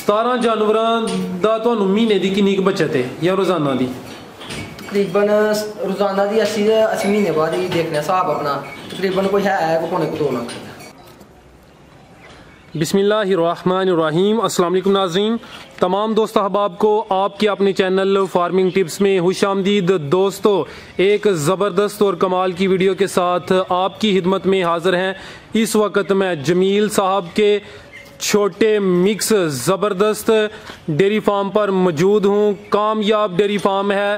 17 ਜਾਨਵਰਾਂ ਦਾ ਤੁਹਾਨੂੰ ਮਹੀਨੇ ਦੀ ਕਿੰਨੀ ਕੁ ਬਚਤ ਹੈ ਜਾਂ ਰੋਜ਼ਾਨਾ ਦੀ? तकरीबन रोजाना की 80 महीने बाद ही देखने हिसाब अपना तकरीबन कोई है पौने 2 लाख। बिस्मिल्लाहिर्रहमानिर्रहीम। अस्सलाम वालेकुम नाज़रीन, तमाम दोस्त अहबाब को आपके अपने चैनल फार्मिंग टिप्स में खुशामदीद। दोस्तों, एक ज़बरदस्त और कमाल की वीडियो के साथ आपकी खिदमत में हाज़िर हैं। इस वक्त मैं जमील साहब के छोटे मिक्स ज़बरदस्त डेयरी फार्म पर मौजूद हूँ। कामयाब डेयरी फार्म है,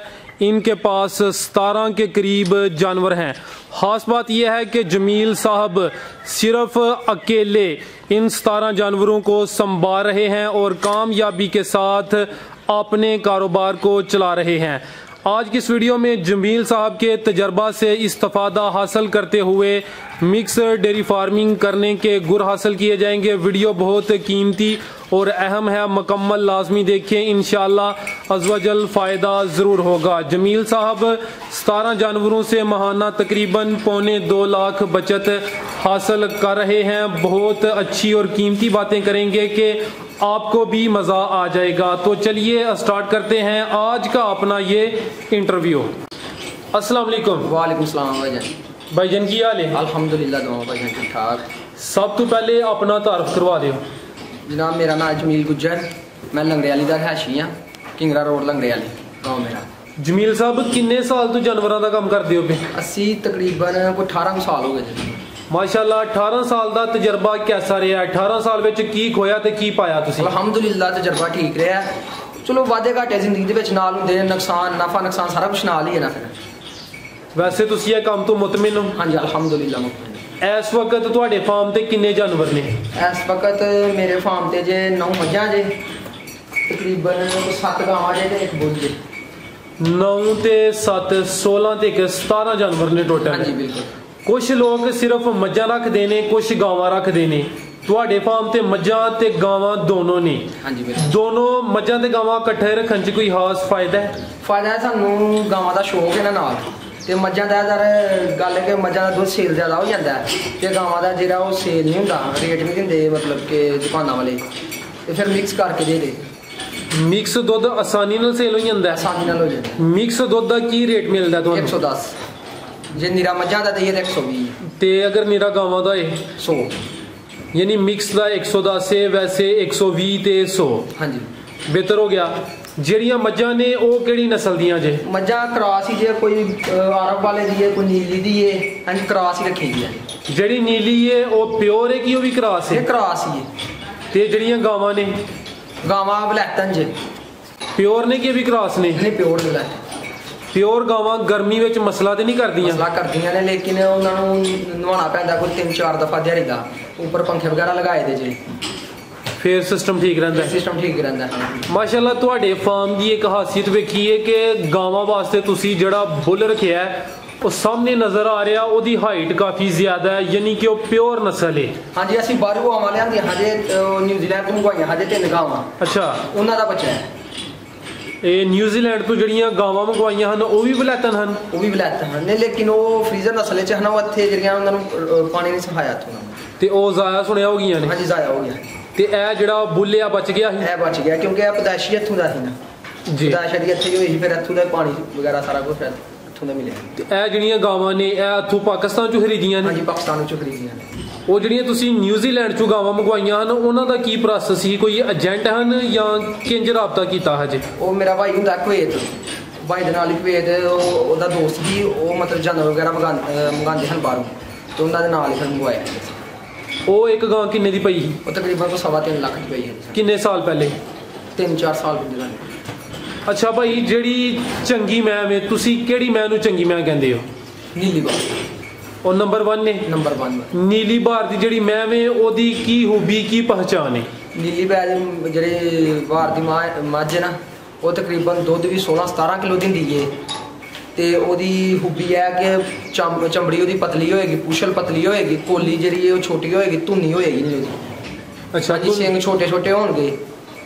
इनके पास 17 के करीब जानवर हैं। ख़ास बात यह है कि जमील साहब सिर्फ अकेले इन 17 जानवरों को संभाल रहे हैं और कामयाबी के साथ अपने कारोबार को चला रहे हैं। आज की इस वीडियो में जमील साहब के तजर्बा से इस्तिफादा हासिल करते हुए मिक्स डेयरी फार्मिंग करने के गुर हासिल किए जाएंगे। वीडियो बहुत कीमती और अहम है, मुकम्मल लाजमी देखें, इंशाअल्लाह अज़्वजल फ़ायदा ज़रूर होगा। जमील साहब 17 जानवरों से माहाना तकरीबन पौने 2 लाख बचत हासिल कर रहे हैं। बहुत अच्छी और कीमती बातें करेंगे कि आपको भी मज़ा आ जाएगा। तो चलिए स्टार्ट करते हैं आज का अपना ये इंटरव्यू। अस्सलाम वालेकुम। वालेकुम सलाम भाईजान की हाल है? अल्हम्दुलिल्लाह दुआ भाईजान ठीक ठाक। सब तो पहले अपना तारफ करवा दो। जनाब मेरा नाम जमील गुज्जर, मैं लंगड़ेयाली का रहायशी हाँ, किंगरा रोड लंगड़ेयाली गाँव मेरा। जमील साहब किन्ने साल तो जानवरों का काम करते हो पे? असी तकरीबन कोई 18 साल हो गए। माशाल्लाह 18 साल का तजर्बा कैसा रहा? 18 साल में की खोया ते की पाया तुसी? अल्हम्दुलिल्लाह तजर्बा ठीक रहा। चलो वादे घाटे जिंदगी के नाल हुंदे ने, नुकसान नफा नुकसान सारा कुछ नाल ही है ना। फिर वैसे तुसी ये काम तो मुतमिन हो? हाँ जी अल्हम्दुलिल्लाह मुतमिन। इस वक्त तुहाडे फार्म ते किन्ने जानवर ने? इस वक्त मेरे फार्म ते जे 9 मझां जे, तकरीबन 7 गावां जे ते 1 बुल जे। 9 ते 7 16 ते 17 जानवर ने टोटल। हाँ जी बिल्कुल। कुछ लोग सिर्फ मज्जां रखदे ने, कुछ गावां रखदे ने। तुहाडे फार्म ते मज्जां ते गावां दोनों ने? हाँ जी बिल्कुल। दोनों मज्जां ते गावां इकट्ठे रखन च कोई खास फायदा है? फायदा है सानू गावां दा शौक है ना नाल, ते मज्जां दा गल है कि मज्जां दा दुध सेल ज़्यादा हो जाता है, ते गावां दा जेह्ड़ा ओह सेल नहीं हुंदा, रेट नहीं दिंदे मतलब कि दुकानां वाले, ते फिर मिक्स करके दे दे। मिक्स दुध आसानी नाल सेल हो जांदा है? आसानी नाल हो जाता है। मिक्स दुध दा की रेट मिलदा तुहानू? 110 जे नीरा मज्जां दा दईए तो 120, ते अगर नीरा गावां दा है 100। यानी मिक्स दा 110 है, वैसे 120 ते 100। हाँ जी बेहतर हो गया। ਜਿਹੜੀਆਂ ਮੱਝਾਂ ਨੇ ਉਹ ਕਿਹੜੀ ਨਸਲ ਦੀਆਂ ਜੇ? मज्जां क्रॉस ही जे, कोई अरब वाले दी है, कोई नीली दी है। हाँ जी क्रॉस ही रखी दी है। ਜਿਹੜੀ ਨੀਲੀ ਹੈ ਉਹ ਪਿਓਰ ਹੈ ਕਿ ਉਹ ਵੀ ਕ੍ਰਾਸ ये ਹੈ? क्रॉस ही है। ਤੇ ਜਿਹੜੀਆਂ ਗਾਵਾਂ ਨੇ गावां बलैतन जे, ਪਿਓਰ ਨੇ ਕਿ ਇਹ ਵੀ ਕ੍ਰਾਸ ਨੇ? नहीं प्योर बलैतन। ਪਿਓਰ ਗਾਵਾਂ ਗਰਮੀ ਵਿੱਚ ਮਸਲਾ ਤੇ ਨਹੀਂ ਕਰਦੀਆਂ? मसला करदियां ने, लेकिन उन्होंने नवाना पैंदा कोई 3-4 दफा दिहाड़ी दा, ऊपर पंखे वगैरह लगाए दे जे, ਫਿਰ ਸਿਸਟਮ ਠੀਕ ਰਹਿੰਦਾ ਹੈ। सिस्टम ठीक रहता है। ਮਾਸ਼ਾਅੱਲਾ ਤੁਹਾਡੇ ਫਾਰਮ ਦੀ ਇੱਕ ਖਾਸੀਅਤ ਵੇਖੀ ਹੈ ਕਿ ਗਾਵਾਂ ਵਾਸਤੇ ਤੁਸੀਂ ਜਿਹੜਾ ਬੁੱਲ ਰੱਖਿਆ ਹੈ ਉਹ ਸਾਹਮਣੇ ਨਜ਼ਰ ਆ ਰਿਹਾ, ਉਹਦੀ ਹਾਈਟ ਕਾਫੀ ਜ਼ਿਆਦਾ ਹੈ, ਯਾਨੀ ਕਿ ਉਹ ਪਿਓਰ ਨਸਲ ਹੈ। हाँ जी ਅਸੀਂ ਬਾਹਰੋਂ ਗਾਵਾਂ ਲਿਆਂਦੀਆਂ, ਹਜੇ ਨਿਊਜ਼ੀਲੈਂਡ ਤੋਂ ਮੰਗਵਾਈਆਂ, ਹਜੇ 3 ਗਾਵਾਂ ਅੱਛਾ, ਉਹਨਾਂ ਦਾ ਬੱਚਾ ਹੈ। ਇਹ ਨਿਊਜ਼ੀਲੈਂਡ ਤੋਂ ਜਿਹੜੀਆਂ ਗਾਵਾਂ ਮੰਗਵਾਈਆਂ ਹਨ ਉਹ ਵੀ ਬਲੈਤਨ ਹਨ? ਉਹ ਵੀ ਬਲੈਤਨ ਹਨ ਨੇ, ਲੇਕਿਨ ਉਹ ਫਰੀਜ਼ਰ ਨਸਲ ਚ ਹਨ। ਉਹ ਇੱਥੇ ਜਿਹੜੀਆਂ ਉਹਨਾਂ ਨੂੰ ਪਾਣੀ ਨਹੀਂ ਸਹਾਇਆ ਤੋਂ, ਤੇ ਉਹ ਜ਼ਾਇਆ ਸੁਣਿਆ ਹੋ ਗਈਆਂ ਨੇ? ਹਾਂਜੀ ਜ਼ਾਇਆ ਹੋ ਗਿਆ। ਤੇ ਇਹ ਜਿਹੜਾ ਬੁੱਲਿਆ ਬਚ ਗਿਆ ਸੀ? ਇਹ ਬਚ ਗਿਆ ਕਿਉਂਕਿ ਇਹ ਪਦਾਇਸ਼ੀ ਇੱਥੋਂ ਦਾ ਸੀ ਨਾ ਜੀ। ਪਦਾਇਸ਼ ਦੀ ਇੱਥੇ ਹੀ ਹੋਈ ਸੀ, ਫਿਰ ਇੱਥੋਂ ਦਾ ਪਾਣੀ ਵਗੈਰਾ ਸਾਰਾ ਕੁਝ ਇੱਥੋਂ ਦਾ ਮਿਲਿਆ। ਤੇ ਇਹ ਜਿਹੜੀਆਂ ਗਾਵਾਂ ਨੇ ਇਹ ਇੱਥੋਂ ਪਾਕਿਸਤਾਨ ਚੋਂ ਖਰੀਦੀਆਂ ਨੇ? ਹਾਂਜੀ ਪਾਕਿਸਤਾਨ ਵਿੱਚੋਂ ਖਰੀਦੀਆਂ ਨੇ। ਉਹ ਜਿਹੜੀਆਂ ਤੁਸੀਂ ਨਿਊਜ਼ੀਲੈਂਡ ਚੋਂ ਗਾਵਾਂ ਮੰਗਵਾਈਆਂ ਹਨ ਉਹਨਾਂ ਦਾ ਕੀ ਪ੍ਰੋਸੈਸ ਸੀ? ਕੋਈ ਏਜੰਟ ਹਨ ਜਾਂ ਕਿੰਜ ਰਾਬਤਾ ਕੀਤਾ ਹਜੇ? ਉਹ ਮੇਰਾ ਭਾਈ ਹੁੰਦਾ ਕੁਵੈਤ, ਭਾਈ ਦੇ ਨਾਲ ਹੀ ਕੁਵੈਤ, ਉਹਦਾ ਦੋਸਤ ਸੀ, ਉਹ ਮਤਲਬ ਜਾਨਵਰ ਵਗੈਰਾ ਮੰਗਾਉਂਦੇ ਹਨ ਬਾਹਰੋਂ, ਤੇ ਉਹਨਾਂ ਦੇ ਨਾਲ ਹੀ ਫਿਰ ਮੰਗਵਾਇਆ। ਉਹ ਇੱਕ ਗਾਂ ਕਿੰਨੇ ਦੀ ਪਈ ਸੀ? ਉਹ ਤਕਰੀਬਨ 3.5 ਲੱਖ ਦੀ ਪਈ ਹੈ। ਕਿੰਨੇ ਸਾਲ ਪਹਿਲੇ? 3-4 ਸਾਲ ਪਹਿਲਾਂ। ਅੱਛਾ ਭਾਈ, ਜਿਹੜੀ ਚੰਗੀ ਮੈਮ ਹੈ, ਤੁਸੀਂ ਕਿਹੜੀ ਮੈਮ ਨੂੰ ਚੰਗੀ ਮੈਮ ਕਹਿੰਦੇ ਹੋ? ਨੀਲੀ ਬਾਰ ਉਹ ਨੰਬਰ 1 ਨੇ? ਨੰਬਰ 1। ਨੀਲੀ ਬਾਰ ਦੀ ਜਿਹੜੀ ਮੈਮ ਹੈ ਉਹਦੀ ਕੀ ਖੂਬੀ ਕੀ ਪਹਿਚਾਣ ਹੈ? ਨੀਲੀ ਬੈਜ ਜਿਹੜੇ ਬਾਹਰ ਦੀ ਮੱਝ ਹੈ ਨਾ, ਉਹ ਤਕਰੀਬਨ ਦੁੱਧ ਵੀ 16-17 ਕਿਲੋ ਦਿੰਦੀ ਹੈ, ਤੇ ਉਹਦੀ ਖੂਬੀ ਹੈ ਕਿ ਚਮੜੀ ਉਹਦੀ ਪਤਲੀ ਹੋਏਗੀ, ਪੁਛਲ ਪਤਲੀ ਹੋਏਗੀ, ਕੋਲੀ ਜਿਹੜੀ ਹੈ ਉਹ ਛੋਟੀ ਹੋਏਗੀ, ਧੁੰਨੀ ਹੋਏਗੀ ਨਹੀਂ ਉਹਦੀ। ਅੱਛਾ ਜੀ ਸਿੰਘ ਛੋਟੇ ਛੋਟੇ ਹੋਣਗੇ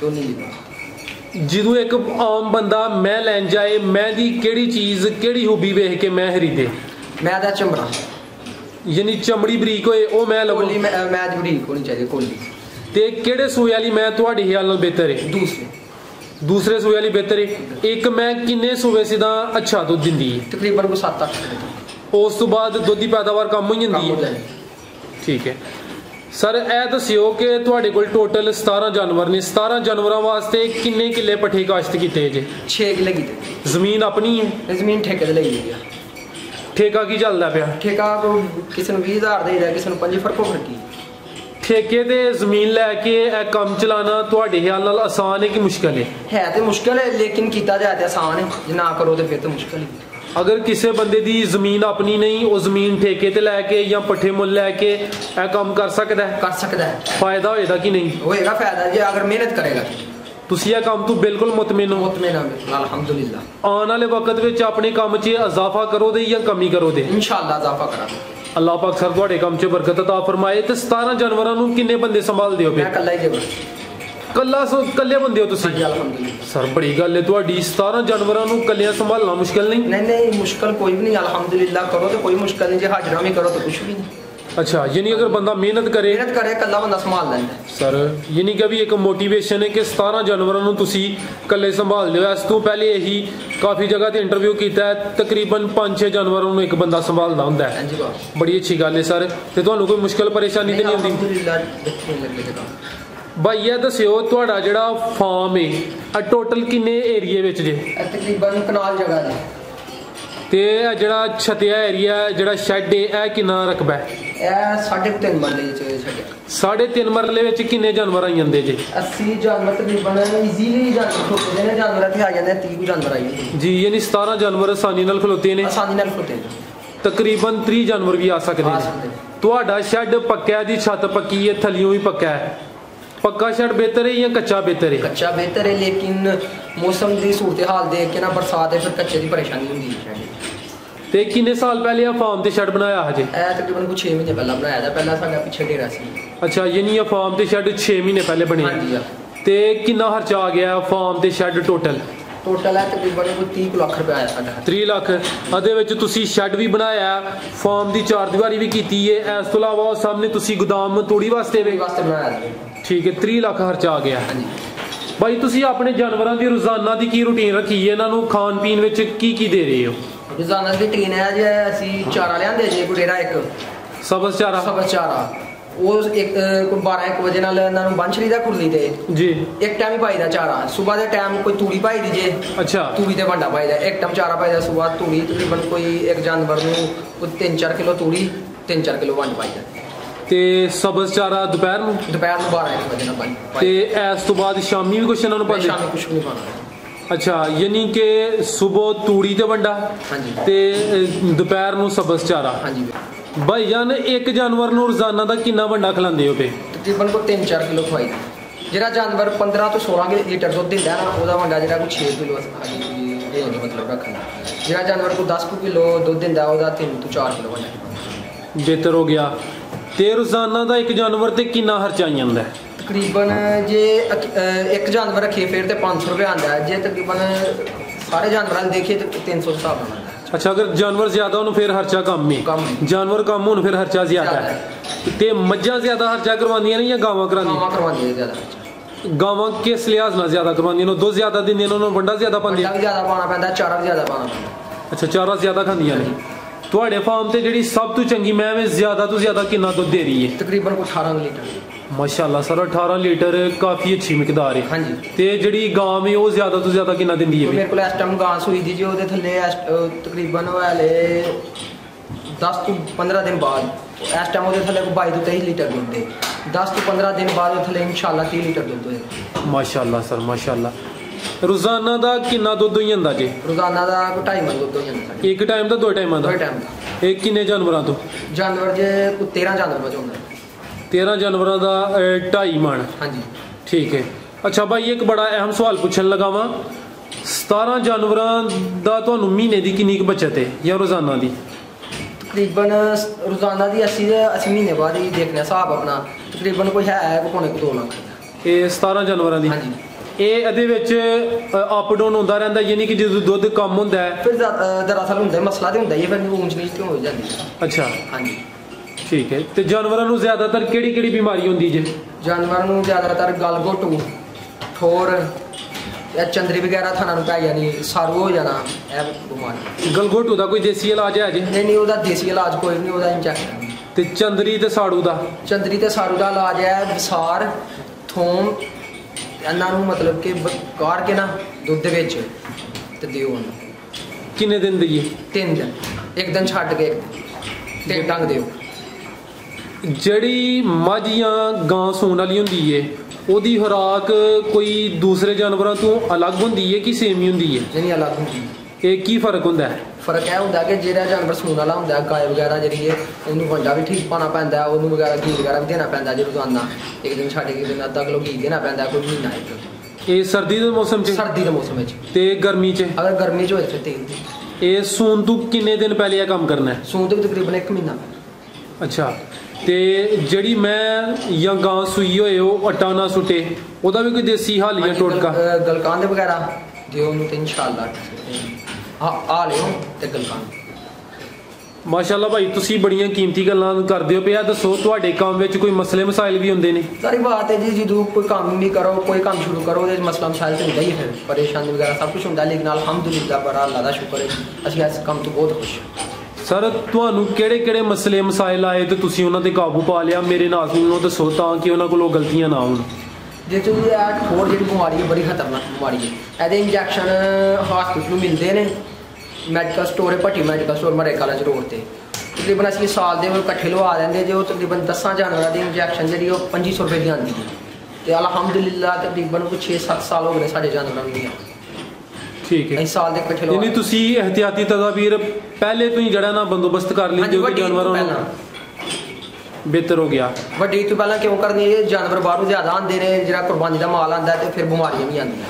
ਤੇ ਉਹ ਨੀਲੀ ਬਾਰ। ਜਦੋਂ ਇੱਕ ਆਮ ਬੰਦਾ ਮੈਂ ਲੈਣ ਜਾਏ, ਮੈਂ ਦੀ ਕਿਹੜੀ ਚੀਜ਼ ਕਿਹੜੀ ਖੂਬੀ ਵੇਖ ਕੇ ਮੈਂ ਖਰੀਦੇ? ਮੈਂ ਦਾ ਚਮੜਾ, ਯਾਨੀ ਚਮੜੀ ਬਰੀਕ ਹੋਏ ਉਹ ਮੈਂ ਲਵਾਂ? ਕੋਲੀ ਮੈਂ ਬਰੀਕ ਹੋਣੀ ਚਾਹੀਦੀ ਕੋਲੀ। ਤੇ ਕਿਹੜੇ ਸੂਏ ਵਾਲੀ ਮੈਂ ਤੁਹਾਡੇ ਖਿਆਲ ਨਾਲ ਬਿਹਤਰ ਹੈ? दूसरे सूए वाली बेहतर है। एक मैं किन्ने सूए सिदा अच्छा दुध दिंदी है? तकरीबन 7-8। उस तो बाद दुध की पैदावार कम हो जाती है। ठीक है सर, ए दस्सिओ कि तुहाडे कोल टोटल 17 जानवर ने। 17 जानवरों वास्ते किन्ने किले पट्ठे काश्त कीते जे? 6 किले कीते। जमीन अपनी है? जमीन ठेके ते लई है। ठेका की चलदा पिया? ठेका किसी नूं 20,000 देईदा, किसी नूं 5 फर्को फर्की। ठेके ते जमीन लैके काम चलाना तुहाडे ख्याल नाल आसान है कि मुश्किल है? तो मुश्किल है, लेकिन कीता जाए तो आसान है, जे ना करो तो फिर तो मुश्किल है। अगर किसी बंदे दी जमीन अपनी नहीं, वो जमीन ठेके ते लैके या पट्ठे मुल लैके काम कर सकदा है? कर सकदा है। फायदा होएगा कि नहीं? होएगा फायदा, जे अगर मेहनत करेगा। तुसी ये काम तो बिल्कुल मुतमिन हो? मुतमिन हां अल्हम्दुलिल्लाह। आने वाले वक्त विच अपने काम च इजाफा करो दे या कमी करो दे? इंशाअल्लाह इजाफा करांगे। अल्लाह पाक सर तुहाडे काम च बरकत अता फरमाए। ते 17 जानवरां नूं किन्ने बंदे संभालदे हो? मैं कल्ला ही जे बस। कल्ले बंदे हो तुसी? अल्हम्दुलिल्लाह। सर बड़ी गल है तुहाडी। 17 जानवरां नूं कल्लियां संभालना मुश्किल नहीं? नहीं मुश्किल कोई भी नहीं, अल्हम्दुलिल्लाह। करो तो कोई मुश्किल नहीं, जे हाजरा में करो तो कुछ भी नहीं। अच्छा, यानी अगर बंदा मेहनत करे कल्ला बंदा संभाल लैंदा है। सर यानी कि भी एक मोटिवेशन है कि 17 जानवरों नूं तुसी कल्ले संभाल लियो। इस तो पहले यही काफ़ी जगह ते इंटरव्यू कीता है, तकरीबन 5-6 जानवरों नूं एक बंदा संभालना हुंदा है। बड़ी अच्छी गल है सर। ते तुहानूं कोई मुश्किल परेशानी तो नहीं आउंदी? भाई ये दस्सिओ तुहाडा जिहड़ा फार्म है टोटल किन्ने एरिए विच जे? तकरीबन कनाल जगह है। ते जिहड़ा छतिया एरिया जिहड़ा शैड है यह किन्ना रकबा है? 3.5 मरले च छड्डिया। 3.5 मरले विच किन्ने जानवर आई जांदे जे? 80 जानवर तकरीबन इजीली जानवर इत्थे आ जांदे। 30 जानवर आई जी, यानी 17 जानवर आसानी नाल खलोते ने? आसानी नाल खलोते। तकरीबन 30 जानवर भी आ सकते हैं। तुहाडा शैड पक्का है, दी छत पक्की है, थल्लियों भी पक्का है। पक्का शैड बेहतर है या कच्चा बेहतर है? कच्चा बेहतर है, लेकिन मौसम की सूरत हाल देख के ना बरसात है, फिर कच्चे की परेशानी होंदी है। ते किन्ने साल पहले आ फार्म ते शैड बनाया हजे? तकरीबन कुछ 6 महीने पहले बनाया था। पहला साडा पीछे डेरा सी। अच्छा, यानी फार्म ते शैड 6 महीने पहले बने। हां जी। ते किन्ना खर्चा आ गया फार्म ते शैड टोटल? टोटल है तकरीबन 30 लाख रुपए आया साडा। 30 लाख। अदे विच तुसी शैड भी बनाया, फार्म दी 4 दीवारी भी कीती है, इस तो इलावा सामने तुसी गोदाम तूड़ी वास्ते बनाया। ठीक है, 30 लाख खर्चा आ गया। भाई तुसी अपने जानवरों की रोजाना की की रूटीन रखी है? इन्हां नूं खान पीन विच की दे रहे हो? रोजाना की रूटीन है जी, असीं चारा लिआंदे जे गुडेरा एक सबज चारा वो एक 12-1 बजे नाल इन्हां नूं बंन छड़ीदा खुरली ते जी। एक टाइम ही पाईदा चारा। सुबह दे टाइम कोई तूड़ी पाई दी जे। अच्छा, तूड़ी ते वंडा पाईदा। एक टाइम चारा पाईदा सुबह तूड़ी, तकरीबन कोई एक जानवर नूं 3-4 किलो तूड़ी, 3-4 किलो वंड पाईदा। ते सबज चारा दोपहर नूं 12-1 बजे नाल पाईदा। ते इस तो बाद शामी भी कुछ इन्हां नूं पाईदा? शामी कुछ नहीं पाना। अच्छा, यानी कि सुबह तूड़ी ते वंडा ते दोपहर नूं सबज चारा। हाँ जी। भाई जान एक जानवर नूं रोजाना दा किन्ना वंडा खिलांदे हो पे? तकरीबन को 3-4 किलो खवाई। जिहड़ा जानवर 15 तो 16 लीटर दुध दिंदा है ना, ओहदा वंडा जिहड़ा को 6 किलो रेंज मतलब रखना। जिहड़ा जानवर को 10 किलो दुध दिंदा है, ओहदा 3 तो 4 किलो वंडा बेहतर हो गया। ते रोजाना दा एक जानवर ते किन्ना खर्चा आई जांदा है? तकरीबन जे एक जानवर रखिए फिर तो 500 रुपये आता है। जे तकरीबन सारे जानवर देखिए तो 300 हिसाब आता है। अच्छा, अगर जानवर ज्यादा हो फिर खर्चा कम है, जानवर कम हो फिर खर्चा ज्यादा है। ते मज्जां ज्यादा खर्चा करवांदियां ने या गावां करवांदियां? ज्यादा। गावां किस लिहाज नाल ज्यादा करवांदियां ने? दुध ज्यादा दिंदियां ने, उन्हां नूं वंडा ज्यादा पांदियां? ज्यादा पाना पैंदा, चारा भी ज्यादा पाना पैंदा। अच्छा, चारा ज्यादा खांदियां ने। तुहाडे फार्म ते जिहड़ी सब तो चंगी मैम है ज्यादा तो ज्यादा कितना दुध दे रही है? तकरीबन 18 लीटर। माशाल्लाह सर, 18 लीटर काफी अच्छी मिकदार है। हाँ जी। ते जिहड़ी गां है वो ज्यादा तो ज्यादा कितना दिंदी है? मेरे को इस टाइम गां सूई दी जी, ओहदे थल्ले तकरीबन वाले 10 तो 15 दिन बाद इस टाइम ओहदे थल्ले 22 तो 23 लीटर दुध दे। 10 तो 15 दिन बाद थल्ले इंशाल्लाह 30 लीटर दुध होए। माशाल्लाह सर, माशाल्लाह। रोजाना दा कितना दुध हो जांदा जी? रोजाना दा 2.5 मन दुध हो जांदा। एक टाइम दा 2 टाइमां दा? 2 टाइम दा। एक किन्ने जानवरां तो? जानवर जे 13 जानवर च होंदा। 13 जानवरां दा 2.5 मन। हाँ जी। ठीक है। अच्छा भाई, एक बड़ा अहम सवाल पूछन लगा वा, 17 जानवरां दा तुहानूं महीने दी किन्नी बचत है या रोजाना दी? तकरीबन रोजाना दी 80 महीने बाद ही देखने हिसाब अपना, तकरीबन कोई है 2 लाख। ये 17 जानवरां दी? हाँ जी। अप डाउन होता रहता, यानी कि जो दुध कम होता है फिर दरअसल होंदा मसला तो होंदा ही, फिर ऊंच नीच तो हो जाती है। अच्छा। हाँ जी। ਠੀਕ ਹੈ। ਤੇ ਜਾਨਵਰਾਂ ਨੂੰ ਜ਼ਿਆਦਾਤਰ ਕਿਹੜੀ ਬਿਮਾਰੀ ਹੁੰਦੀ ਜੇ? ਜਾਨਵਰਾਂ ਨੂੰ ਜ਼ਿਆਦਾਤਰ ਗਲਗੋਟੂ, ਠੋਰ, ਇਹ ਚੰਦਰੀ ਵਗੈਰਾ ਥਾਣਾ ਨੂੰ ਪੈ ਜਾਣੀ, ਸਾਰੂ ਹੋ ਜਾਣਾ, ਇਹ ਬਿਮਾਰੀ। ਗਲਗੋਟੂ ਦਾ ਕੋਈ ਦੇਸੀ ਇਲਾਜ ਹੈ ਜੇ? ਨਹੀਂ, ਉਹਦਾ ਦੇਸੀ ਇਲਾਜ ਕੋਈ ਨਹੀਂ, ਉਹਦਾ ਇੰਜੈਕਸ਼ਨ। ਤੇ ਚੰਦਰੀ ਤੇ ਸਾੜੂ ਦਾ? ਚੰਦਰੀ ਤੇ ਸਾਰੂ ਦਾ ਇਲਾਜ ਹੈ ਵਿਸਾਰ, ਥੋਮ, ਇਹਨਾਂ ਨੂੰ ਮਤਲਬ ਕਿ ਕਾੜ ਕੇ ਨਾ ਦੁੱਧ ਦੇ ਵਿੱਚ ਤੇ ਦਿਓ ਉਹਨੂੰ। ਕਿੰਨੇ ਦਿਨ ਦਈਏ? 3 ਦਿਨ, ਇੱਕ ਦਿਨ ਛੱਡ ਕੇ 3 ਡੰਗ ਦਿਓ। ਜਿਹੜੀ ਮੱਝ ਜਾਂ ਗਾਂ ਸੂਣ ਵਾਲੀ ਹੁੰਦੀ ਏ ਉਹਦੀ ਖੁਰਾਕ ਕੋਈ ਦੂਸਰੇ ਜਾਨਵਰਾਂ ਤੋਂ ਅਲੱਗ ਹੁੰਦੀ ਹੈ ਕਿ ਸੇਮ ਹੀ ਹੁੰਦੀ ਹੈ? ਨਹੀਂ, ਅਲੱਗ ਹੁੰਦੀ ਹੈ। ਇਹ ਕੀ ਫਰਕ ਹੁੰਦਾ ਹੈ? ਫਰਕ ਇਹ ਹੁੰਦਾ ਕਿ ਜਿਹੜਾ ਜਾਨਵਰ ਸੂਣ ਵਾਲਾ ਹੁੰਦਾ ਗਾਏ ਵਗੈਰਾ ਜਿਹੜੀ ਹੈ ਉਹਨੂੰ ਵੰਡਾ ਵੀ ਠੀਕ ਪਾਉਣਾ ਪੈਂਦਾ, ਉਹਨੂੰ ਵਗੈਰਾ ਘੀ ਵਗੈਰਾ ਵੀ ਦੇਣਾ ਪੈਂਦਾ, ਜਦੋਂ ਆਉਂਦਾ ਇੱਕ ਦਿਨ ਛੱਡ ਕੇ ਦਿਨ ਅੱਧਾ ਕਿਲੋ ਘੀ ਦੇਣਾ ਪੈਂਦਾ, ਕੋਈ ਮਹੀਨਾ ਇੱਕ। ਇਹ ਸਰਦੀ ਦੇ ਮੌਸਮ 'ਚ? ਸਰਦੀ ਦੇ ਮੌਸਮ ਵਿੱਚ। ਤੇ ਗਰਮੀ 'ਚ? ਅਗਰ ਗਰਮੀ 'ਚ ਹੋਏ ਫਿਰ ਤੇਲ। ਇਹ ਸੂਣ ਤੋਂ ਕਿੰਨੇ ਦਿਨ ਪਹਿਲੇ ਇਹ ਕੰਮ ਕਰਨਾ ਹੈ? ਸੂਣ ਤੋਂ ਤਕਰੀਬਨ 1 ਮਹੀਨਾ। ਅੱਛਾ। ਤੇ ਜਿਹੜੀ ਮੈਂ ਜਾਂ ਗਾਂ ਸੂਈ ਹੋਏ ਉਹ ਅੱਟਾ ਨਾ ਸੁੱਟੇ, ਉਹਦਾ ਵੀ ਕੋਈ ਦੇਸੀ ਹੱਲ ਜਾਂ ਟੋਟਕਾ? ਗਲਕਾਨ ਦੇ ਵਗੈਰਾ ਦਿਓ ਉਹਨੂੰ ਤੇ ਇਨਸ਼ਾਅੱਲਾ ਆ ਲਿਓ ਤੇ ਗਲਕਾਨ। ਮਾਸ਼ਾਅੱਲਾ ਭਾਈ, ਤੁਸੀਂ ਬੜੀਆਂ ਕੀਮਤੀ ਗੱਲਾਂ ਕਰਦੇ ਹੋ ਪਿਆ। ਦੱਸੋ ਤੁਹਾਡੇ ਕੰਮ ਵਿੱਚ ਕੋਈ ਮਸਲੇ ਮਸਾਇਲ ਵੀ ਹੁੰਦੇ ਨੇ? ਸਾਰੀ ਬਾਤ ਹੈ ਜੀ, ਜਦੋਂ ਕੋਈ ਕੰਮ ਨਹੀਂ ਕਰੋ, ਕੋਈ ਕੰਮ ਸ਼ੁਰੂ ਕਰੋ, ਉਹਦੇ ਮਸਲਾ ਮਸਾਇਲ ਤਾਂ ਹੁੰਦਾ ਹੀ ਹੈ, ਪਰੇਸ਼ਾਨੀ ਵਗੈਰਾ ਸਭ ਕੁਝ ਹੁੰਦਾ, ਲੇਕਿਨ ਅਲਹਮਦੁਲਿल्लाह ਬੜਾ ਅੱਲਾ ਦਾ ਸ਼ੁਕਰ ਹੈ, ਅਸੀਂ ਇਸ ਕੰਮ ਤੋਂ ਬਹੁਤ ਖੁਸ਼ ਹਾਂ। ਸਰ, ਤੁਹਾਨੂੰ ਕਿਹੜੇ ਮਸਲੇ ਮਸਾਇਲ ਆਏ ਤੇ ਤੁਸੀਂ ਉਹਨਾਂ ਤੇ ਕਾਬੂ ਪਾ ਲਿਆ? ਮੇਰੇ ਨਾਜ਼ਰੀਨ ਨੂੰ ਦੱਸੋ ਤਾਂ ਕਿ ਉਹਨਾਂ ਕੋਲੋਂ ਗਲਤੀਆਂ ਨਾ ਹੋਣ। ਦੇਖੋ ਜੀ, ਇਹ ਠੋਰ ਜਿਹੜੀ ਬਿਮਾਰੀ ਹੈ ਬੜੀ ਖਤਰਨਾਕ ਬਿਮਾਰੀ ਹੈ। ਇਹਦੇ ਇੰਜੈਕਸ਼ਨ ਹਸਪੀਟਲ ਨੂੰ ਮਿਲਦੇ ਨੇ, ਮੈਡੀਕਲ ਸਟੋਰ ਹੈ ਭੱਟੀ ਮੈਡੀਕਲ ਸਟੋਰ ਮਰੇ ਕਾਲਜ ਰੋਡ ਤੇ। ਤਕਰੀਬਨ ਅਸੀਂ ਸਾਲ ਦੇ ਇਕੱਠੇ ਲਵਾ ਦਿੰਦੇ ਜੇ, ਉਹ ਤਕਰੀਬਨ 10 ਜਾਨਵਰਾਂ ਦੀ ਇੰਜੈਕਸ਼ਨ ਜਿਹੜੀ ਉਹ 2500 ਰੁਪਏ ਦੀ ਆਉਂਦੀ ਹੈ। ਤੇ ਅਲਹਮਦੁਲਿल्लाह ਤਕਰੀਬਨ ਕੋਈ 6-7 ਸਾਲ ਹੋ ਗਏ ਸਾਡੇ ਜਾਨਵਰਾਂ ਨੂੰ। ਠੀਕ ਹੈ। ਅਸੀਂ ਸਾਲ ਦੇ ਇਕੱਠੇ ਲਵਾ। ਯਾਨੀ ਤੁਸੀਂ ਇਹਤਿਆਤੀ ਤਦਾਬੀਰ ਪਹਿਲੇ ਤੋਂ ਹੀ ਜਿਹੜਾ ਨਾ ਬੰਦੋਬਸਤ ਕਰ ਲੈਂਦੇ ਹੋ ਕਿ ਜਾਨਵਰਾਂ ਨੂੰ ਬਿਹਤਰ ਹੋ ਗਿਆ? ਵੱਡੀ ਤੋਂ ਪਹਿਲਾਂ ਕਿਉਂ ਕਰਨੀ? ਇਹ ਜਾਨਵਰ ਬਾਹਰੋਂ ਜ਼ਿਆਦਾ ਆਉਂਦੇ ਨੇ, ਜਿਹੜਾ ਕੁਰਬਾਨੀ ਦਾ ਮਾਲ ਆਉਂਦਾ ਤੇ ਫਿਰ ਬਿਮਾਰੀਆਂ ਵੀ ਆਉਂਦੀਆਂ।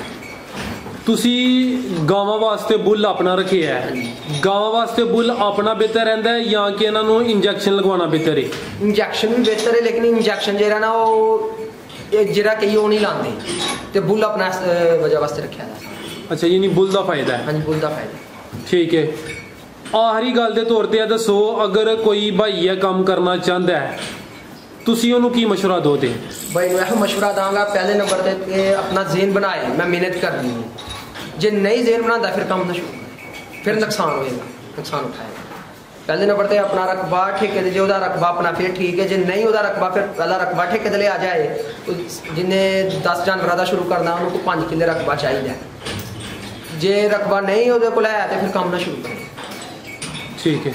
ਤੁਸੀਂ ਗਾਵਾਂ ਵਾਸਤੇ ਬੁੱਲ ਆਪਣਾ ਰੱਖਿਆ ਹੈ, ਗਾਵਾਂ ਵਾਸਤੇ ਬੁੱਲ ਆਪਣਾ ਬਿਹਤਰ ਰਹਿੰਦਾ ਹੈ ਜਾਂ ਕਿ ਇਹਨਾਂ ਨੂੰ ਇੰਜੈਕਸ਼ਨ ਲਗਵਾਉਣਾ ਬਿਹਤਰ ਹੈ? ਇੰਜੈਕਸ਼ਨ ਵੀ ਬਿਹਤਰ ਹੈ, ਲੇਕਿਨ ਇੰਜੈਕਸ਼ਨ ਜਿਹੜਾ ਨਾ ਉਹ ਜਿਹੜਾ ਕਈ ਉਹ ਨਹੀਂ ਲਾਉਂਦੇ, ਤੇ ਬੁੱਲ ਆਪਣਾ ਵਜ੍ਹਾ ਵਾਸਤੇ ਰੱਖਿਆ ਜਾਂਦਾ। ਅੱਛਾ, ਯਾਨੀ ਬੁੱਲ ਦਾ ਫਾਇਦਾ ਹੈ? ਹਾਂਜੀ, ਬੁੱਲ ਦਾ ਫਾਇਦਾ। ਠੀਕ ਹੈ। ਆਖਰੀ ਗੱਲ ਦੇ ਤੌਰ ਤੇ ਇਹ ਦੱਸੋ, ਅਗਰ ਕੋਈ ਭਾਈ ਇਹ ਕੰਮ ਕਰਨਾ ਚਾਹੁੰਦਾ ਹੈ ਤੁਸੀਂ ਉਹਨੂੰ ਕੀ ਮਸ਼ਵਰਾ ਦੋਗੇ? भाई मैं मशवरा दूंगा, पहले नंबर पे अपना जेन बनाए, मैं मेहनत करनी है, जे नहीं जेन बनाता फिर काम ना शुरू करे, फिर नुकसान होएगा, नुकसान उठाएगा। पहले नंबर पे अपना रकबा ठेके दे, जो रकबा अपना फिर ठीक है, जे नहीं होता रकबा फिर पहला रकबा ठेके दे ले आ जाए। तो जिन्हें 10 जानवर का शुरू करना उनको 5 किले रकबा चाहिए, जे रकबा नहीं वो को है तो फिर काम ना शुरू करे। ठीक है,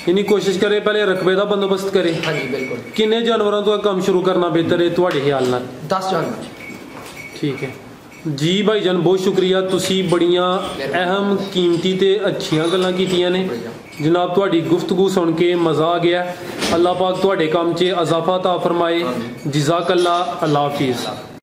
इन्नी कोशिश करे पहले रकबे का बंदोबस्त करे। हाँ जी बिल्कुल। किन्ने जानवरों तो काम शुरू करना बेहतर है तुहाडे ख्याल नाल? 10 जानवर। ठीक है जी भाईजान, बहुत शुक्रिया, तुसी बड़ियां अहम कीमती ते अच्छियां गल्लां कीतियां ने जनाब। तुहाडी गुफ्तगू सुन के मज़ा आ गया। अल्लाह पाक तुहाडे काम च इजाफा अता फरमाए। जज़ाकल्लाह। अल्लाह हाफिज़।